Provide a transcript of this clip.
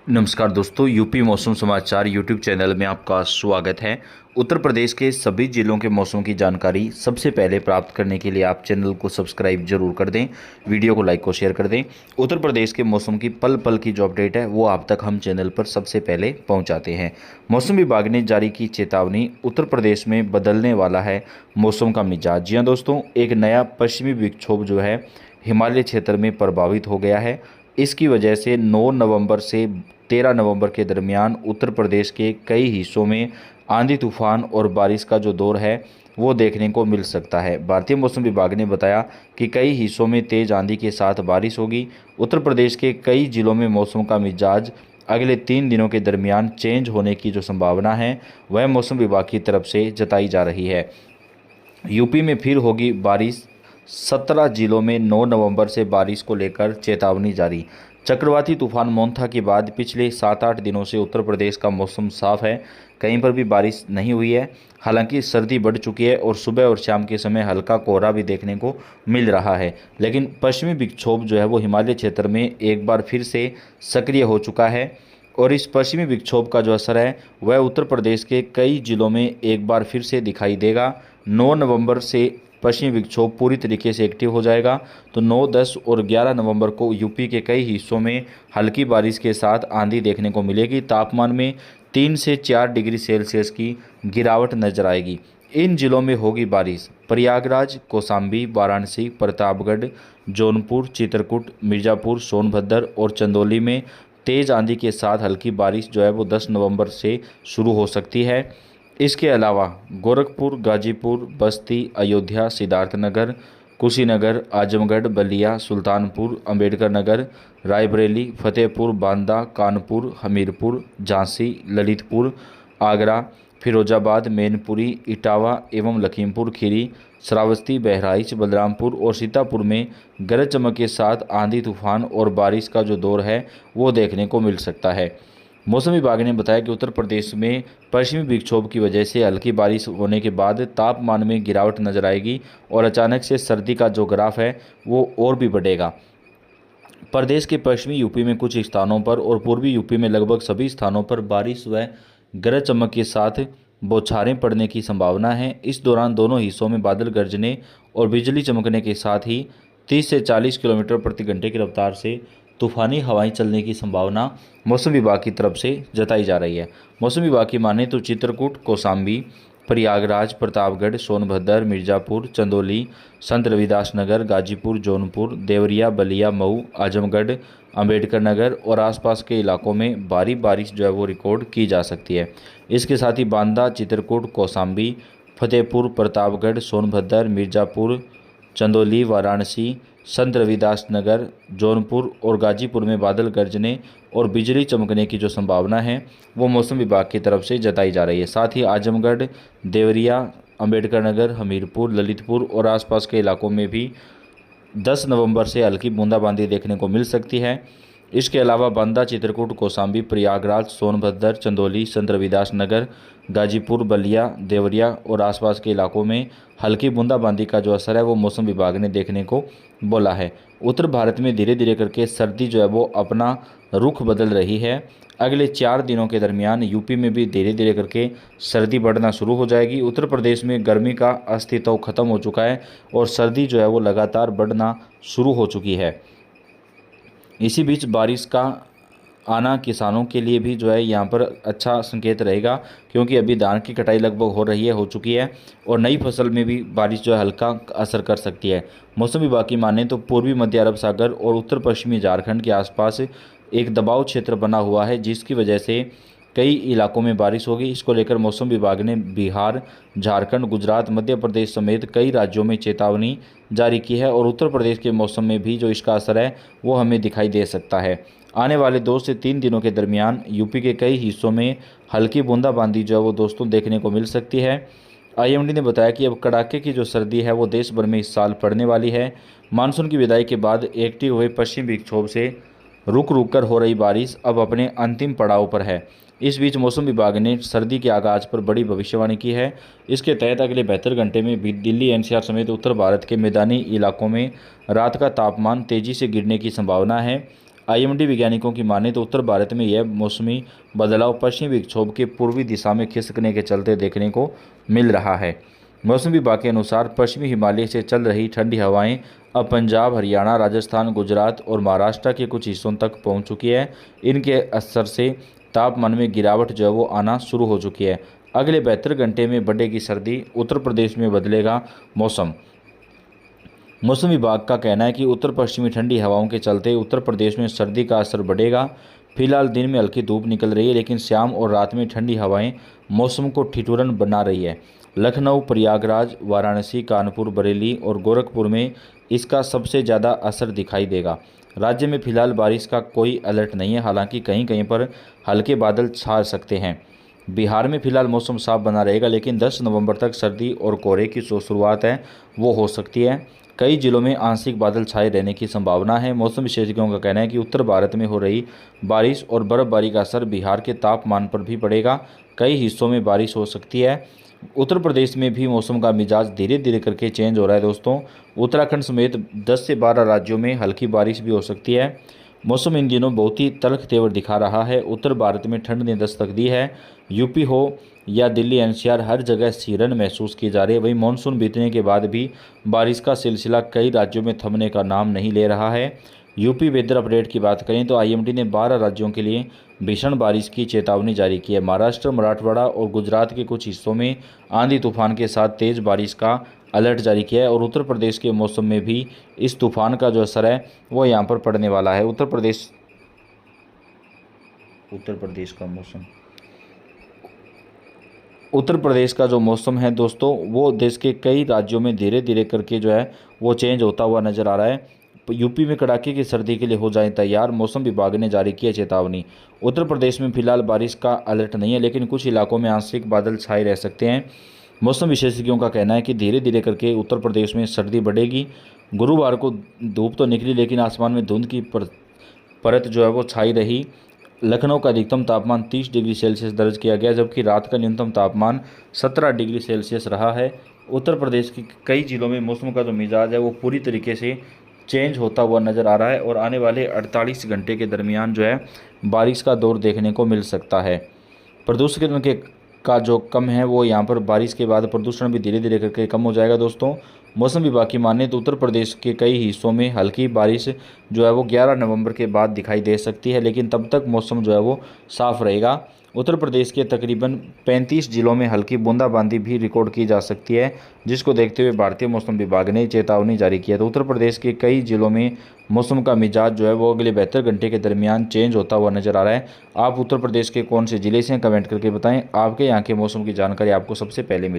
नमस्कार दोस्तों, यूपी मौसम समाचार यूट्यूब चैनल में आपका स्वागत है। उत्तर प्रदेश के सभी जिलों के मौसम की जानकारी सबसे पहले प्राप्त करने के लिए आप चैनल को सब्सक्राइब जरूर कर दें, वीडियो को लाइक और शेयर कर दें। उत्तर प्रदेश के मौसम की पल पल की जो अपडेट है वो आप तक हम चैनल पर सबसे पहले पहुंचाते हैं। मौसम विभाग ने जारी की चेतावनी, उत्तर प्रदेश में बदलने वाला है मौसम का मिजाज। जी हाँ दोस्तों, एक नया पश्चिमी विक्षोभ जो है हिमालय क्षेत्र में प्रभावित हो गया है। इसकी वजह से 9 नवंबर से 13 नवंबर के दरमियान उत्तर प्रदेश के कई हिस्सों में आंधी तूफान और बारिश का जो दौर है वो देखने को मिल सकता है। भारतीय मौसम विभाग ने बताया कि कई हिस्सों में तेज आंधी के साथ बारिश होगी। उत्तर प्रदेश के कई जिलों में मौसम का मिजाज अगले 3 दिनों के दरमियान चेंज होने की जो संभावना है वह मौसम विभाग की तरफ से जताई जा रही है। यूपी में फिर होगी बारिश, 17 जिलों में 9 नवंबर से बारिश को लेकर चेतावनी जारी। चक्रवाती तूफान मोंथा के बाद पिछले 7-8 दिनों से उत्तर प्रदेश का मौसम साफ है, कहीं पर भी बारिश नहीं हुई है। हालांकि सर्दी बढ़ चुकी है और सुबह और शाम के समय हल्का कोहरा भी देखने को मिल रहा है, लेकिन पश्चिमी विक्षोभ जो है वो हिमालय क्षेत्र में एक बार फिर से सक्रिय हो चुका है और इस पश्चिमी विक्षोभ का जो असर है वह उत्तर प्रदेश के कई जिलों में एक बार फिर से दिखाई देगा। 9 नवंबर से पश्चिमी विक्षोभ पूरी तरीके से एक्टिव हो जाएगा, तो 9, 10 और 11 नवंबर को यूपी के कई हिस्सों में हल्की बारिश के साथ आंधी देखने को मिलेगी। तापमान में 3 से 4 डिग्री सेल्सियस की गिरावट नजर आएगी। इन जिलों में होगी बारिश: प्रयागराज, कौशाम्बी, वाराणसी, प्रतापगढ़, जौनपुर, चित्रकूट, मिर्ज़ापुर, सोनभद्र और चंदौली में तेज़ आंधी के साथ हल्की बारिश जो है वो 10 नवंबर से शुरू हो सकती है। इसके अलावा गोरखपुर, गाजीपुर, बस्ती, अयोध्या, सिद्धार्थनगर, कुशीनगर, आजमगढ़, बलिया, सुल्तानपुर, अंबेडकर नगर, रायबरेली, फतेहपुर, बांदा, कानपुर, हमीरपुर, झांसी, ललितपुर, आगरा, फिरोजाबाद, मैनपुरी, इटावा एवं लखीमपुर खीरी, श्रावस्ती, बहराइच, बलरामपुर और सीतापुर में गरज चमक के साथ आंधी तूफान और बारिश का जो दौर है वो देखने को मिल सकता है। मौसम विभाग ने बताया कि उत्तर प्रदेश में पश्चिमी विक्षोभ की वजह से हल्की बारिश होने के बाद तापमान में गिरावट नजर आएगी और अचानक से सर्दी का जो ग्राफ है वो और भी बढ़ेगा। प्रदेश के पश्चिमी यूपी में कुछ स्थानों पर और पूर्वी यूपी में लगभग सभी स्थानों पर बारिश व गरज चमक के साथ बौछारें पड़ने की संभावना है। इस दौरान दोनों हिस्सों में बादल गरजने और बिजली चमकने के साथ ही 30 से 40 किलोमीटर प्रति घंटे की रफ्तार से तूफानी हवाएं चलने की संभावना मौसम विभाग की तरफ से जताई जा रही है। मौसम विभाग की माने तो चित्रकूट, कौशाम्बी, प्रयागराज, प्रतापगढ़, सोनभद्र, मिर्ज़ापुर, चंदौली, संत रविदास नगर, गाजीपुर, जौनपुर, देवरिया, बलिया, मऊ, आजमगढ़, अंबेडकर नगर और आसपास के इलाकों में भारी बारिश जो है वो रिकॉर्ड की जा सकती है। इसके साथ ही बांदा, चित्रकूट, कौशाम्बी, फतेहपुर, प्रतापगढ़, सोनभद्र, मिर्ज़ापुर, चंदौली, वाराणसी, संत रविदास नगर, जौनपुर और गाजीपुर में बादल गरजने और बिजली चमकने की जो संभावना है वो मौसम विभाग की तरफ से जताई जा रही है। साथ ही आजमगढ़, देवरिया, अंबेडकर नगर, हमीरपुर, ललितपुर और आसपास के इलाकों में भी 10 नवंबर से हल्की बूंदाबांदी देखने को मिल सकती है। इसके अलावा बांदा, चित्रकूट, कौशाम्बी, प्रयागराज, सोनभद्र, चंदौली, संत रविदास नगर, गाजीपुर, बलिया, देवरिया और आसपास के इलाकों में हल्की बूंदाबांदी का जो असर है वो मौसम विभाग ने देखने को बोला है। उत्तर भारत में धीरे धीरे करके सर्दी जो है वो अपना रुख बदल रही है। अगले 4 दिनों के दरमियान यूपी में भी धीरे धीरे करके सर्दी बढ़ना शुरू हो जाएगी। उत्तर प्रदेश में गर्मी का अस्तित्व खत्म हो चुका है और सर्दी जो है वो लगातार बढ़ना शुरू हो चुकी है। इसी बीच बारिश का आना किसानों के लिए भी जो है यहाँ पर अच्छा संकेत रहेगा, क्योंकि अभी धान की कटाई लगभग हो चुकी है और नई फसल में भी बारिश जो है हल्का असर कर सकती है। मौसम विभाग की माने तो पूर्वी मध्य अरब सागर और उत्तर पश्चिमी झारखंड के आसपास एक दबाव क्षेत्र बना हुआ है, जिसकी वजह से कई इलाकों में बारिश होगी। इसको लेकर मौसम विभाग ने बिहार, झारखंड, गुजरात, मध्य प्रदेश समेत कई राज्यों में चेतावनी जारी की है और उत्तर प्रदेश के मौसम में भी जो इसका असर है वो हमें दिखाई दे सकता है। आने वाले 2 से 3 दिनों के दरमियान यूपी के कई हिस्सों में हल्की बूंदाबांदी जो है वो दोस्तों देखने को मिल सकती है। आईएमडी ने बताया कि अब कड़ाके की जो सर्दी है वो देश भर में इस साल पड़ने वाली है। मानसून की विदाई के बाद एक्टिव हुए पश्चिम विक्षोभ से रुक रुक कर हो रही बारिश अब अपने अंतिम पड़ाव पर है। इस बीच मौसम विभाग ने सर्दी के आगाज पर बड़ी भविष्यवाणी की है। इसके तहत अगले 72 घंटे में भी दिल्ली, एनसीआर समेत उत्तर भारत के मैदानी इलाकों में रात का तापमान तेजी से गिरने की संभावना है। आईएमडी वैज्ञानिकों की माने तो उत्तर भारत में यह मौसमी बदलाव पश्चिमी विक्षोभ के पूर्वी दिशा में खिसकने के चलते देखने को मिल रहा है। मौसम विभाग के अनुसार पश्चिमी हिमालय से चल रही ठंडी हवाएं अब पंजाब, हरियाणा, राजस्थान, गुजरात और महाराष्ट्र के कुछ हिस्सों तक पहुंच चुकी है। इनके असर से तापमान में गिरावट जो है वो आना शुरू हो चुकी है। अगले 72 घंटे में बढ़ेगी सर्दी, उत्तर प्रदेश में बदलेगा मौसम। मौसम विभाग का कहना है कि उत्तर पश्चिमी ठंडी हवाओं के चलते उत्तर प्रदेश में सर्दी का असर बढ़ेगा। फिलहाल दिन में हल्की धूप निकल रही है, लेकिन शाम और रात में ठंडी हवाएं मौसम को ठिठुरन बना रही है। लखनऊ, प्रयागराज, वाराणसी, कानपुर, बरेली और गोरखपुर में इसका सबसे ज़्यादा असर दिखाई देगा। राज्य में फिलहाल बारिश का कोई अलर्ट नहीं है, हालांकि कहीं कहीं पर हल्के बादल छा सकते हैं। बिहार में फिलहाल मौसम साफ बना रहेगा, लेकिन 10 नवंबर तक सर्दी और कोहरे की जो शुरुआत है वो हो सकती है। कई जिलों में आंशिक बादल छाए रहने की संभावना है। मौसम विशेषज्ञों का कहना है कि उत्तर भारत में हो रही बारिश और बर्फबारी का असर बिहार के तापमान पर भी पड़ेगा। कई हिस्सों में बारिश हो सकती है। उत्तर प्रदेश में भी मौसम का मिजाज धीरे धीरे करके चेंज हो रहा है दोस्तों। उत्तराखंड समेत 10 से 12 राज्यों में हल्की बारिश भी हो सकती है। मौसम इन दिनों बहुत ही तल्ख तेवर दिखा रहा है। उत्तर भारत में ठंड ने दस्तक दी है। यूपी हो या दिल्ली एनसीआर, हर जगह सिरन महसूस की जा रही है। वहीं मानसून बीतने के बाद भी बारिश का सिलसिला कई राज्यों में थमने का नाम नहीं ले रहा है। यूपी वेदर अपडेट की बात करें तो आईएमडी ने 12 राज्यों के लिए भीषण बारिश की चेतावनी जारी की है। महाराष्ट्र, मराठवाड़ा और गुजरात के कुछ हिस्सों में आंधी तूफान के साथ तेज़ बारिश का अलर्ट जारी किया है और उत्तर प्रदेश के मौसम में भी इस तूफान का जो असर है वो यहाँ पर पड़ने वाला है। उत्तर प्रदेश का जो मौसम है दोस्तों वो देश के कई राज्यों में धीरे धीरे करके जो है वो चेंज होता हुआ नज़र आ रहा है। यूपी में कड़ाके की सर्दी के लिए हो जाएं तैयार, मौसम विभाग ने जारी किया चेतावनी। उत्तर प्रदेश में फिलहाल बारिश का अलर्ट नहीं है, लेकिन कुछ इलाकों में आंशिक बादल छाए रह सकते हैं। मौसम विशेषज्ञों का कहना है कि धीरे धीरे करके उत्तर प्रदेश में सर्दी बढ़ेगी। गुरुवार को धूप तो निकली, लेकिन आसमान में धुंध की परत जो है वो छाई रही। लखनऊ का अधिकतम तापमान 30 डिग्री सेल्सियस दर्ज किया गया, जबकि रात का न्यूनतम तापमान 17 डिग्री सेल्सियस रहा है। उत्तर प्रदेश के कई जिलों में मौसम का जो मिजाज है वो पूरी तरीके से चेंज होता हुआ नज़र आ रहा है और आने वाले 48 घंटे के दरमियान जो है बारिश का दौर देखने को मिल सकता है। प्रदूषण का जो कम है वो यहाँ पर बारिश के बाद प्रदूषण भी धीरे धीरे करके कम हो जाएगा दोस्तों। मौसम विभाग की माने तो उत्तर प्रदेश के कई हिस्सों में हल्की बारिश जो है वो 11 नवंबर के बाद दिखाई दे सकती है, लेकिन तब तक मौसम जो है वो साफ रहेगा। उत्तर प्रदेश के तकरीबन 35 जिलों में हल्की बूंदाबांदी भी रिकॉर्ड की जा सकती है, जिसको देखते हुए भारतीय मौसम विभाग ने चेतावनी जारी की है। तो उत्तर प्रदेश के कई जिलों में मौसम का मिजाज जो है वो अगले 72 घंटे के दरमियान चेंज होता हुआ नजर आ रहा है। आप उत्तर प्रदेश के कौन से जिले से कमेंट करके बताएं, आपके यहाँ के मौसम की जानकारी आपको सबसे पहले मिले।